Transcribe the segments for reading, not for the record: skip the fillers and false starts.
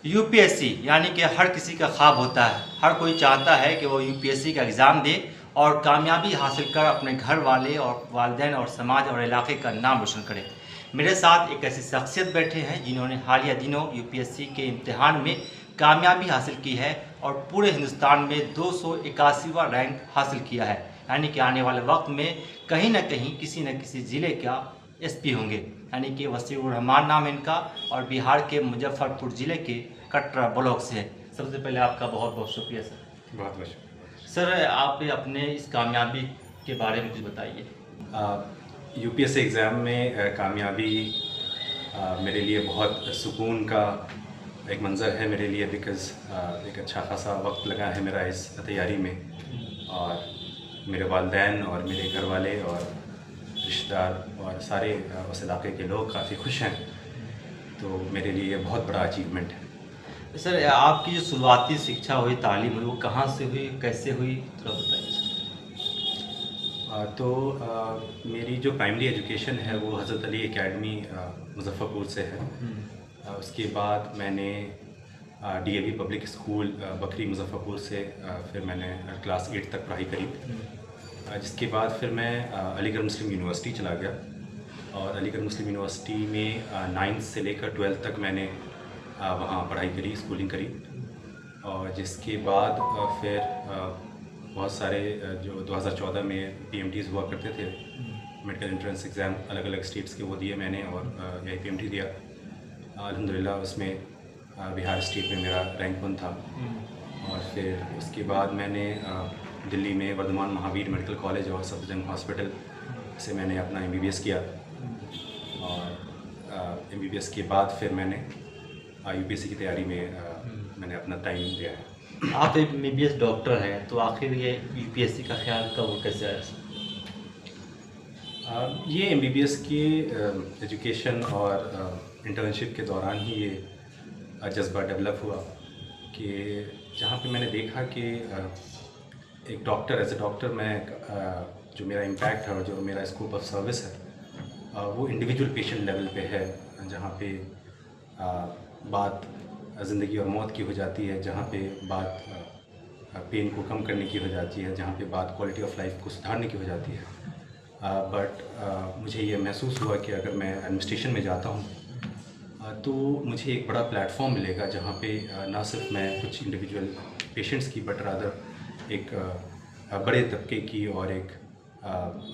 UPSC यानी कि हर किसी का ख्वाब होता है। हर कोई चाहता है कि वो यूपीएससी का एग्ज़ाम दे और कामयाबी हासिल कर अपने घर वाले और वालिदैन और समाज और इलाके का नाम रोशन करे। मेरे साथ एक ऐसी शख्सियत बैठे हैं जिन्होंने हालिया दिनों यूपीएससी के इम्तिहान में कामयाबी हासिल की है और पूरे हिंदुस्तान में 281वां रैंक हासिल किया है। यानी कि आने वाले वक्त में कहीं न कहीं किसी न किसी ज़िले का एसपी होंगे। यानी कि वसीउर रहमान नाम है इनका और बिहार के मुजफ्फरपुर ज़िले के कटरा ब्लॉक से है। सबसे पहले आपका बहुत बहुत शुक्रिया सर। बहुत बहुत शुक्रिया। सर आप अपने इस कामयाबी के बारे में कुछ बताइए। यूपीएससी एग्ज़ाम में कामयाबी मेरे लिए बहुत सुकून का एक मंज़र है मेरे लिए, बिकॉज़ एक अच्छा खासा वक्त लगा है मेरा इस तैयारी में, और मेरे वालिदैन और मेरे घर वाले और रिश्तेदार और सारे उस इलाके के लोग काफ़ी खुश हैं, तो मेरे लिए ये बहुत बड़ा अचीवमेंट है। सर आपकी जो शुरुआती शिक्षा हुई, तालीम हुई, वो कहाँ से हुई, कैसे हुई, थोड़ा बताइए सर। मेरी जो प्राइमरी एजुकेशन है वो हज़रत अली एकेडमी मुज़फ़्फ़रपुर से है। उसके बाद मैंने डीएवी पब्लिक स्कूल बकरी मुज़फ़्फ़रपुर से फिर मैंने क्लास 8 तक पढ़ाई करी। जिसके बाद फिर मैं अलीगढ़ मुस्लिम यूनिवर्सिटी चला गया, और अलीगढ़ मुस्लिम यूनिवर्सिटी में 9th से लेकर 12th तक मैंने वहाँ पढ़ाई करी, स्कूलिंग करी। और जिसके बाद फिर बहुत सारे जो 2014 में पीएमटीज़ हुआ करते थे, मेडिकल एंट्रेंस एग्ज़ाम अलग अलग स्टेट्स के, वो दिए मैंने, और यही पीएमटी दिया। अल्हम्दुलिल्लाह उसमें बिहार स्टेट में मेरा रैंक 1 था। और फिर उसके बाद मैंने दिल्ली में वर्धमान महावीर मेडिकल कॉलेज और सफदरजंग हॉस्पिटल से मैंने अपना एमबीबीएस किया, और एमबीबीएस के बाद फिर मैंने यूपीएससी की तैयारी में मैंने अपना टाइम दिया है। आप एमबीबीएस डॉक्टर हैं, तो आखिर ये यूपीएससी का ख्याल कब और कैसे आया? ये एमबीबीएस की एजुकेशन और इंटर्नशिप के दौरान ही ये जज्बा डेवलप हुआ, कि जहाँ पे मैंने देखा कि एक डॉक्टर, एज ए डॉक्टर मैं जो मेरा इम्पैक्ट है और जो मेरा स्कोप ऑफ सर्विस है वो इंडिविजुअल पेशेंट लेवल पे है, जहाँ पे बात ज़िंदगी और मौत की हो जाती है, जहाँ पे बात पेन को कम करने की हो जाती है, जहाँ पे बात क्वालिटी ऑफ लाइफ को सुधारने की हो जाती है। बट मुझे ये महसूस हुआ कि अगर मैं एडमिनिस्ट्रेशन में जाता हूँ तो मुझे एक बड़ा प्लेटफॉर्म मिलेगा, जहाँ पे ना सिर्फ मैं कुछ इंडिविजुअल पेशेंट्स की, बट रादर एक बड़े तबके की और एक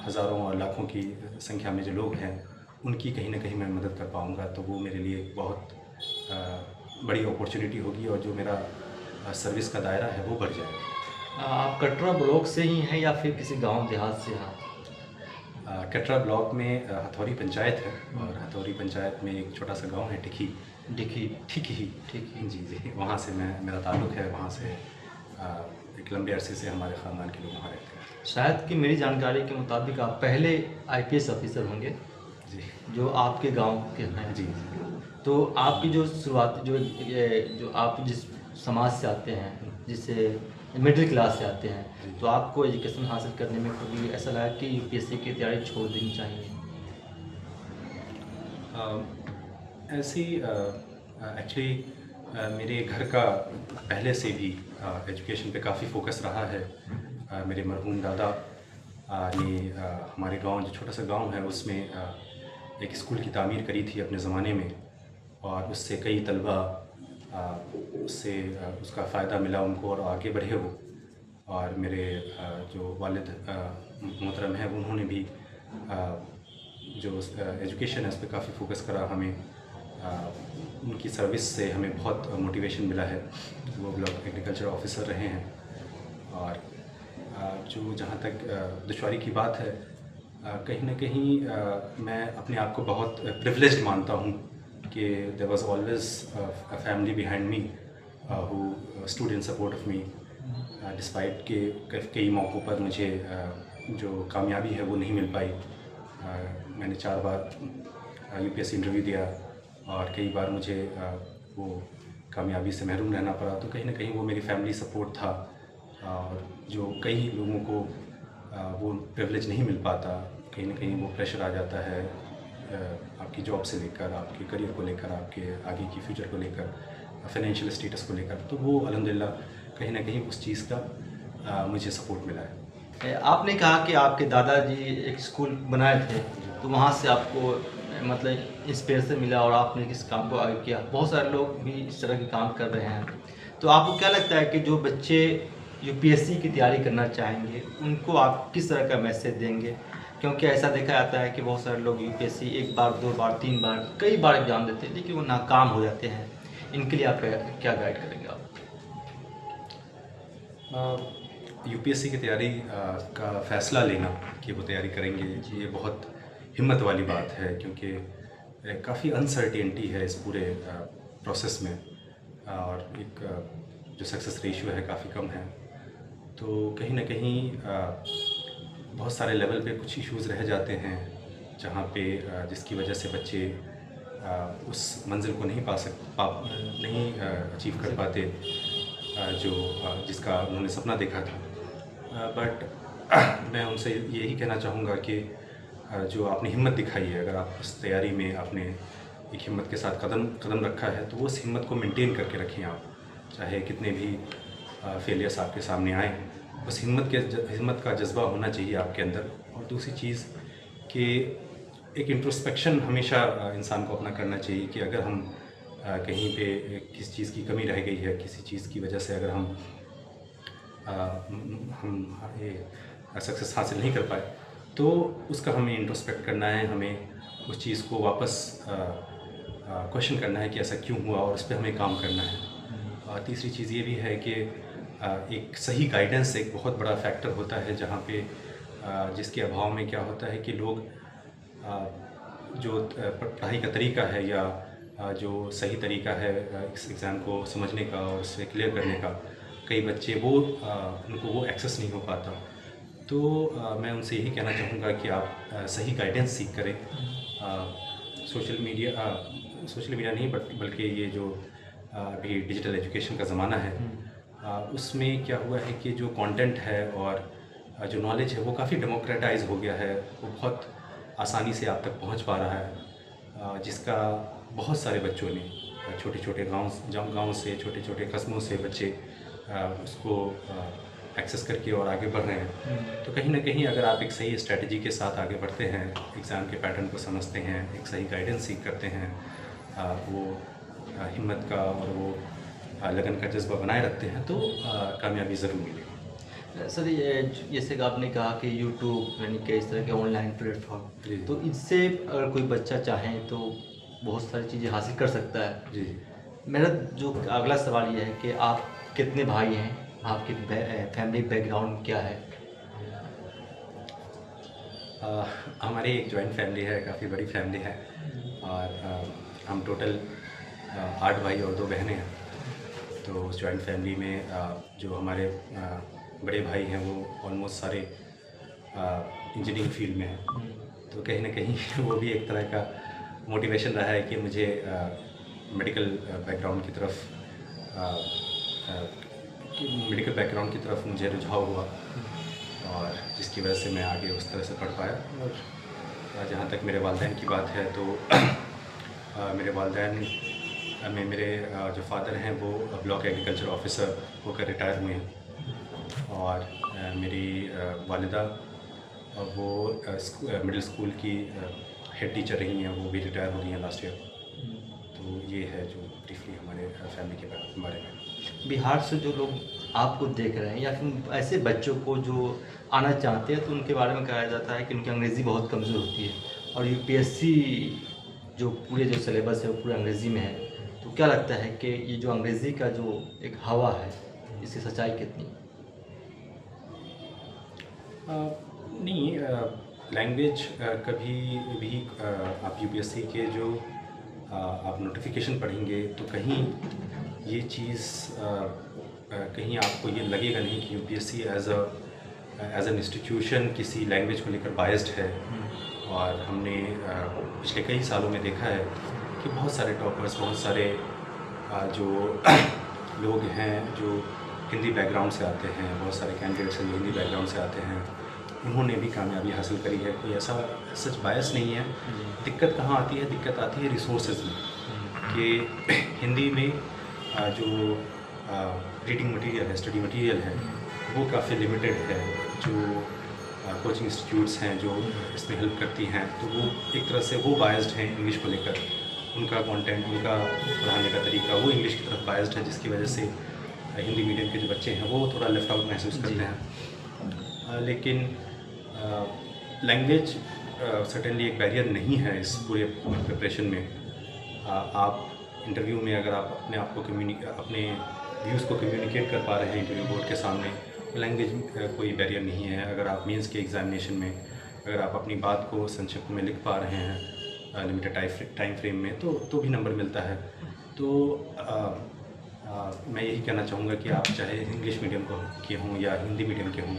हज़ारों और लाखों की संख्या में जो लोग हैं उनकी कहीं ना कहीं मैं मदद कर पाऊँगा। तो वो मेरे लिए बहुत बड़ी अपॉर्चुनिटी होगी, और जो मेरा सर्विस का दायरा है वो बढ़ जाएगा। आप कटरा ब्लॉक से ही हैं या फिर किसी गांव देहात से हैं? कटरा ब्लॉक में हथौरी पंचायत है, और हथौरी पंचायत में एक छोटा सा गांव है टिकी ठीक ही जी जी, वहाँ से मेरा ताल्लुक़ है। वहाँ से एक लंबे अरसे से हमारे ख़ानदान के लोग वहाँ रहते हैं। शायद कि मेरी जानकारी के मुताबिक आप पहले आईपीएस ऑफिसर होंगे जी, जो आपके गांव के हैं। जी। तो आपकी जो शुरुआत जो आप जिस समाज से आते हैं, जिससे मिडिल क्लास से आते हैं, तो आपको एजुकेशन हासिल करने में कभी ऐसा लगा कि यूपीएससी की तैयारी छोड़ देनी चाहिए? ऐसी एक्चुअली मेरे घर का पहले से भी एजुकेशन पे काफ़ी फोकस रहा है। मेरे मरहूम दादा ने हमारे गांव, जो छोटा सा गांव है, उसमें एक स्कूल की तामीर करी थी अपने ज़माने में, और उससे कई तलबा उससे उसका फ़ायदा मिला उनको और आगे बढ़े वो। और मेरे जो वालिद मोहतरम हैं, उन्होंने भी जो एजुकेशन है उस पर काफ़ी फोकस करा। हमें उनकी सर्विस से हमें बहुत मोटिवेशन मिला है। वो ब्लॉक एग्रीकल्चर ऑफिसर रहे हैं, और जो जहाँ तक दुश्वारी की बात है, कहीं ना कहीं मैं अपने आप को बहुत प्रिविलेज्ड मानता हूँ कि there was always a family behind me who stood in support of me, despite के कई मौक़ों पर मुझे जो कामयाबी है वो नहीं मिल पाई। मैंने 4 बार यूपीएससी इंटरव्यू दिया, और कई बार मुझे वो कामयाबी से महरूम रहना पड़ा। तो कहीं ना कहीं वो मेरी फैमिली सपोर्ट था, और जो कई लोगों को वो प्रिविलेज नहीं मिल पाता, कहीं ना कहीं वो प्रेशर आ जाता है आपकी जॉब से लेकर, आपके करियर को लेकर, आपके आगे की फ्यूचर को लेकर। फाइनेंशियल स्टेटस को लेकर, तो वो अल्हम्दुलिल्लाह कहीं ना कहीं उस चीज़ का मुझे सपोर्ट मिला है। आपने कहा कि आपके दादाजी एक स्कूल बनाए थे, तो वहाँ से आपको मतलब इंस्पिरेशन मिला और आपने इस काम को आगे किया। बहुत सारे लोग भी इस तरह के काम कर रहे हैं, तो आपको क्या लगता है कि जो बच्चे यूपीएससी की तैयारी करना चाहेंगे, उनको आप किस तरह का मैसेज देंगे? क्योंकि ऐसा देखा जाता है कि बहुत सारे लोग यूपीएससी 1 बार, 2 बार, 3 बार, कई बार एग्ज़ाम देते हैं, लेकिन वो नाकाम हो जाते हैं। इनके लिए आप क्या गाइड करेंगे आप? यूपीएससी की तैयारी का फ़ैसला लेना कि वो तैयारी करेंगे, ये बहुत हिम्मत वाली बात है, क्योंकि काफ़ी अनसर्टेनिटी है इस पूरे प्रोसेस में, और एक जो सक्सेस रेशियो है काफ़ी कम है। तो कहीं ना कहीं बहुत सारे लेवल पे कुछ इश्यूज़ रह जाते हैं, जहाँ पे जिसकी वजह से बच्चे उस मंजिल को नहीं नहीं अचीव कर पाते जो जिसका उन्होंने सपना देखा था। बट मैं उनसे यही कहना चाहूँगा कि जो आपने हिम्मत दिखाई है, अगर आप इस तैयारी में आपने एक हिम्मत के साथ कदम रखा है, तो उस हिम्मत को मेंटेन करके रखें आप, चाहे कितने भी फेलियर्स आपके सामने आए, उस हिम्मत का जज्बा होना चाहिए आपके अंदर। और दूसरी चीज़ कि एक इंट्रोस्पेक्शन हमेशा इंसान को अपना करना चाहिए कि अगर हम कहीं पे किसी चीज़ की कमी रह गई है, किसी चीज़ की वजह से अगर हम ये सक्सेस हासिल नहीं कर पाए, तो उसका हमें इंट्रोस्पेक्ट करना है, हमें उस चीज़ को वापस क्वेश्चन करना है कि ऐसा क्यों हुआ, और उस पर हमें काम करना है। और तीसरी चीज़ ये भी है कि एक सही गाइडेंस एक बहुत बड़ा फैक्टर होता है, जहाँ पे जिसके अभाव में क्या होता है कि लोग जो पढ़ाई का तरीका है या जो सही तरीका है इस एग्ज़ाम को समझने का और उसे क्लियर करने का, कई बच्चे उनको वो एक्सेस नहीं हो पाता। तो मैं उनसे यही कहना चाहूँगा कि आप सही गाइडेंस सीख करें। सोशल मीडिया नहीं बल्कि ये जो अभी डिजिटल एजुकेशन का ज़माना है, उसमें क्या हुआ है कि जो कंटेंट है और जो नॉलेज है वो काफ़ी डेमोक्रेटाइज हो गया है, वो बहुत आसानी से आप तक पहुंच पा रहा है, जिसका बहुत सारे बच्चों ने छोटे छोटे गांव से, छोटे छोटे कस्बों से बच्चे उसको एक्सेस करके और आगे बढ़ रहे हैं। तो कहीं ना कहीं अगर आप एक सही स्ट्रेटजी के साथ आगे बढ़ते हैं, एग्ज़ाम के पैटर्न को समझते हैं, एक सही गाइडेंस सीख करते हैं, वो हिम्मत का और वो लगन का जज्बा बनाए रखते हैं, तो कामयाबी ज़रूर मिलेगी। सर, ये जैसे कि आपने कहा कि यूट्यूब यानी कि इस तरह के ऑनलाइन प्लेटफॉर्म, तो इससे अगर कोई बच्चा चाहे तो बहुत सारी चीज़ें हासिल कर सकता है। जी, मेरा जो अगला सवाल ये है कि आप कितने भाई हैं, आपकी फैमिली बैकग्राउंड क्या है? हमारी एक जॉइंट फैमिली है, काफ़ी बड़ी फैमिली है, और हम टोटल 8 भाई और 2 बहनें हैं। तो उस जॉइंट फैमिली में जो हमारे बड़े भाई हैं वो ऑलमोस्ट सारे इंजीनियरिंग फील्ड में हैं। तो कहीं ना कहीं वो भी एक तरह का मोटिवेशन रहा है कि मुझे मेडिकल बैकग्राउंड की तरफ मुझे रुझाव हुआ, और जिसकी वजह से मैं आगे उस तरह से पढ़ पाया। और जहाँ तक मेरे वालिदैन की बात है, तो मेरे वालिदैन में मेरे जो फादर हैं वो ब्लॉक एग्रीकल्चर ऑफिसर होकर रिटायर हुए हैं, और मेरी वालिदा वो मिडिल स्कूल की हेड टीचर रही हैं, वो भी रिटायर हो रही हैं लास्ट ईयर। तो ये है जो ब्रीफली हमारे फैमिली के बारे में। बिहार से जो लोग आपको देख रहे हैं या फिर ऐसे बच्चों को जो आना चाहते हैं, तो उनके बारे में कहा जाता है कि उनकी अंग्रेज़ी बहुत कमज़ोर होती है, और यूपीएससी जो पूरे जो सिलेबस है वो पूरे अंग्रेज़ी में है। तो क्या लगता है कि ये जो अंग्रेज़ी का जो एक हवा है, इसकी सच्चाई कितनी? नहीं, लैंग्वेज कभी भी आप यूपीएससी के जो आप नोटिफिकेशन पढ़ेंगे, तो कहीं ये चीज़ कहीं आपको ये लगेगा नहीं कि यूपीएससी एज एन इंस्टीट्यूशन किसी लैंग्वेज को लेकर बायस्ड है। और हमने पिछले कई सालों में देखा है कि बहुत सारे टॉपर्स, बहुत सारे जो लोग हैं जो हिंदी बैकग्राउंड से आते हैं, बहुत सारे कैंडिडेट्स हैं जो हिंदी बैकग्राउंड से आते हैं, उन्होंने भी कामयाबी हासिल करी है। कोई ऐसा सच बायस नहीं है। दिक्कत कहाँ आती है? दिक्कत आती है रिसोर्सेज में, कि हिंदी में जो रीडिंग मटेरियल है, स्टडी मटेरियल है, वो काफ़ी लिमिटेड है। जो कोचिंग इंस्टीट्यूट्स हैं जो इसमें हेल्प करती हैं, तो वो एक तरह से वो बायस्ड हैं इंग्लिश को लेकर। उनका कंटेंट, उनका पढ़ाने का तरीका वो इंग्लिश की तरफ बायस्ड है, जिसकी वजह से हिंदी मीडियम के जो बच्चे हैं वो थोड़ा लेफ़्ट आउट महसूस करते हैं। लेकिन लैंग्वेज सर्टेनली एक बैरियर नहीं है इस पूरे प्रिपरेशन में। आप इंटरव्यू में अगर आप अपने आप को अपने व्यूज़ को कम्युनिकेट कर पा रहे हैं इंटरव्यू बोर्ड के सामने, लैंग्वेज कोई बैरियर नहीं है। अगर आप मेंस के एग्ज़ामिनेशन में अगर आप अपनी बात को संक्षिप्त में लिख पा रहे हैं लिमिटेड टाइम फ्रेम में, तो भी नंबर मिलता है। तो मैं यही कहना चाहूँगा कि आप चाहे इंग्लिश मीडियम के हों या हिंदी मीडियम के हों,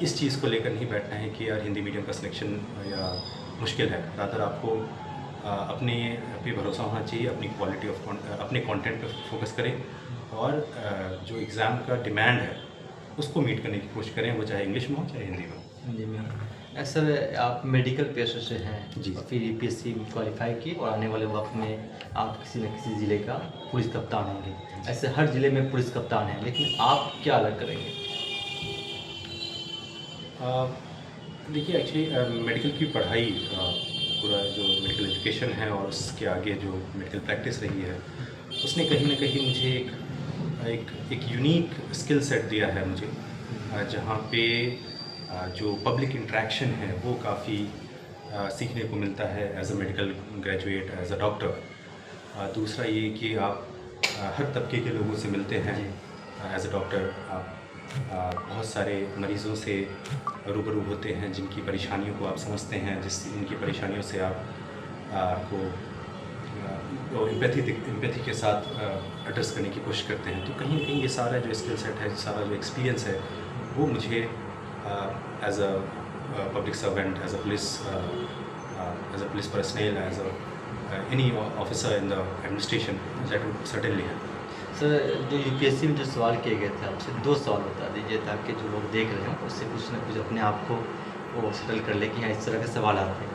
इस चीज़ को लेकर नहीं बैठना है कि यार हिंदी मीडियम का सिलेक्शन या मुश्किल है। रादर आपको अपने पे भरोसा होना चाहिए, अपनी क्वालिटी ऑफ अपने कंटेंट पर फोकस करें और जो एग्ज़ाम का डिमांड है उसको मीट करने की कोशिश करें, वो चाहे इंग्लिश में हो चाहे हिंदी में हो। जी मैम, सर आप मेडिकल पेशे से हैं जी। और फिर यूपीएससी में क्वालिफाई की और आने वाले वक्त में आप किसी न किसी ज़िले का पुलिस कप्तान होंगे। ऐसे हर ज़िले में पुलिस कप्तान हैं, लेकिन आप क्या अलग करेंगे? देखिए, एक्चुअली मेडिकल की पढ़ाई, पूरा जो मेडिकल एजुकेशन है और उसके आगे जो मेडिकल प्रैक्टिस रही है, उसने कहीं न कहीं मुझे एक यूनिक स्किल सेट दिया है मुझे, जहाँ पे जो पब्लिक इंटरेक्शन है वो काफ़ी सीखने को मिलता है as a medical graduate, as a doctor. दूसरा ये कि आप हर तबके के लोगों से मिलते हैं। एज अ डॉक्टर आप बहुत सारे मरीज़ों से रूबरू होते हैं, जिनकी परेशानियों को आप समझते हैं, जिनकी परेशानियों से आप को एम्पैथी के साथ एड्रेस करने की कोशिश करते हैं। तो कहीं न कहीं ये सारा जो स्किल सेट है, सारा जो एक्सपीरियंस है, वो मुझे as a public servant, as a police personnel, as a any officer in the administration, that would certainly help. Sir, जो यूपीएससी में जो सवाल किए गए थे आपसे 2 सवाल बता दीजिए, ताकि जो लोग देख रहे हैं उससे कुछ न कुछ अपने आप को वो सेटल कर ले कि हाँ, इस तरह के सवाल आते हैं।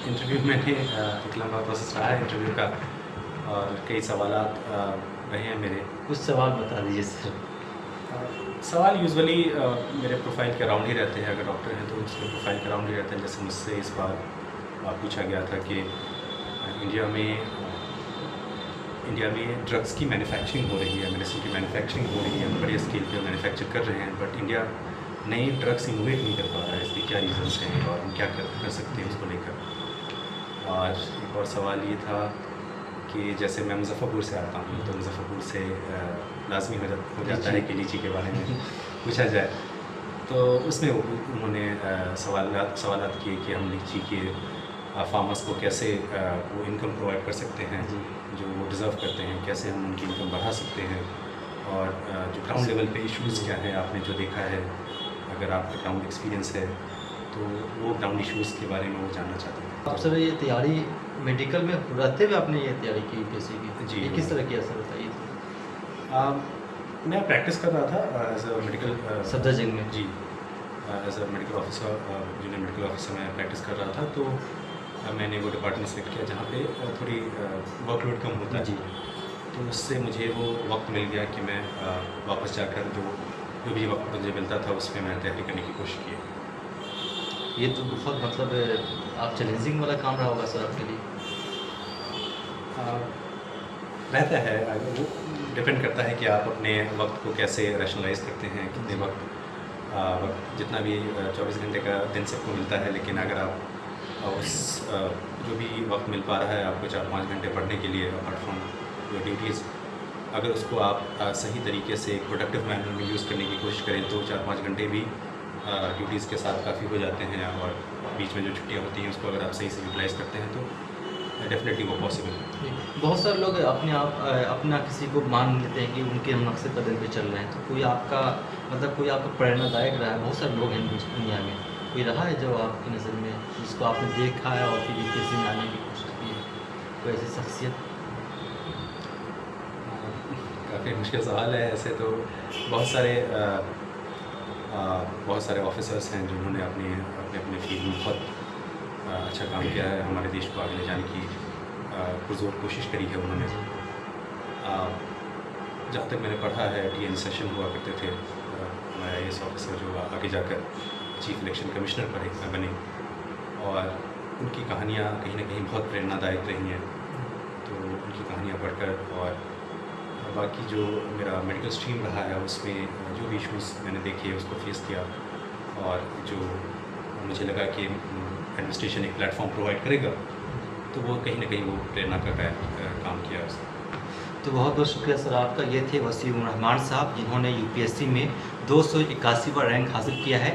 इंटरव्यू में एक लंबा प्रोसेस रहा है इंटरव्यू का, और कई सवालात रहे हैं मेरे। कुछ सवाल बता दीजिए सर। सवाल यूजुअली मेरे प्रोफाइल के अराउंड ही रहते हैं। अगर डॉक्टर हैं तो उसके प्रोफाइल के अराउंड ही रहते हैं। जैसे मुझसे इस बार पूछा गया था कि इंडिया में ड्रग्स की मैन्युफैक्चरिंग हो रही है, मेडिसिन की मैन्युफैक्चरिंग हो रही है, बड़े स्केल पे मैन्युफैक्चर कर रहे हैं, बट इंडिया नए ड्रग्स इनोवेट नहीं कर पा रहा है। इसके क्या रीज़न्स हैं और हम क्या कर सकते हैं उसको लेकर। और एक और सवाल ये था कि जैसे मैं मुज़फ़्फ़रपुर से आता हूँ, तो मुज़फ़्फ़रपुर से लाजमी हो जाता है कि लीची के बारे में पूछा जाए। तो उसमें उन्होंने सवालात किए कि हम लीची के फार्मर्स को कैसे वो इनकम प्रोवाइड कर सकते हैं जो वो डिज़र्व करते हैं, कैसे हम उनकी इनकम बढ़ा सकते हैं, और जो ग्राउंड लेवल पे इश्यूज़ क्या हैं, आपने जो देखा है, अगर आपका ग्राउंड एक्सपीरियंस है तो वो ग्राउंड इश्यूज़ के बारे में वो जानना चाहते हैं। आप सर, ये तैयारी मेडिकल में रहते हुए आपने ये तैयारी की यूपीएससी की? जी। ये किस तरह की, सर बताइए। मैं प्रैक्टिस कर रहा था एज अ मेडिकल सफदरजंग में? जी, as a medical officer, junior medical officer मैं प्रैक्टिस कर रहा था। तो मैंने वो डिपार्टमेंट सेलेक्ट किया जहाँ पे थोड़ी वर्कलोड कम होता है। जी। तो उससे मुझे वो वक्त मिल गया कि मैं वापस जाकर जो भी वक्त मुझे मिलता था उसमें मैं तैयारी करने की कोशिश की। ये तो बहुत मतलब आप चैलेंजिंग वाला काम रहा होगा सर आपके लिए। रहता है, वो डिपेंड करता है कि आप अपने वक्त को कैसे रैशनलाइज करते हैं, कितने वक्त जितना भी 24 घंटे का दिन सबको मिलता है, लेकिन अगर आप उस जो भी वक्त मिल पा रहा है आपको 4-5 घंटे पढ़ने के लिए, अपार्ट फ्रॉम योर ड्यूटीज़, अगर उसको आप सही तरीके से प्रोडक्टिव मैनर में यूज़ करने की कोशिश करें तो 4-5 घंटे भी ड्यूटीज़ के साथ काफ़ी हो जाते हैं। और बीच में जो छुट्टियाँ होती हैं उसको अगर आप सही से यूटिलाइज़ करते हैं तो डेफिनेटली वो पॉसिबल है। बहुत सारे लोग अपना किसी को मान लेते हैं कि उनके नक्शे कदम पे चल रहे हैं, तो कोई आपका प्रेरणादायक रहा है? बहुत सारे लोग हैं दुनिया में, कोई रहा है जो आपकी नज़र में जिसको आपने देखा है और फिर यूपीएससी में आने की कोशिश की है, कोई ऐसी शख्सियत? काफ़ी मुश्किल सवाल है। ऐसे तो बहुत सारे ऑफिसर्स हैं जिन्होंने अपने फील्ड में बहुत अच्छा काम किया है हमारे देश को आगे ले जाने की पुरजोर कोशिश करी है उन्होंने। जहाँ तक मैंने पढ़ा है TN सेशन हुआ करते थे, हमारे IAS ऑफिसर जो आगे जाकर चीफ इलेक्शन कमिश्नर बने, और उनकी कहानियाँ कहीं ना कहीं बहुत प्रेरणादायक रही हैं। तो उनकी कहानियाँ पढ़कर और बाकी जो मेरा मेडिकल स्ट्रीम रहा है उसमें जो भी इश्यूज़ मैंने देखे उसको फेस किया, और जो मुझे लगा कि एडमिनिस्ट्रेशन एक प्लेटफॉर्म प्रोवाइड करेगा, तो वो कहीं ना कहीं वो प्रेरणा का काम किया उसने। तो बहुत बहुत शुक्रिया सर आपका। ये थे वसीम रहमान साहब, जिन्होंने UPSC में 281वां रैंक हासिल किया है।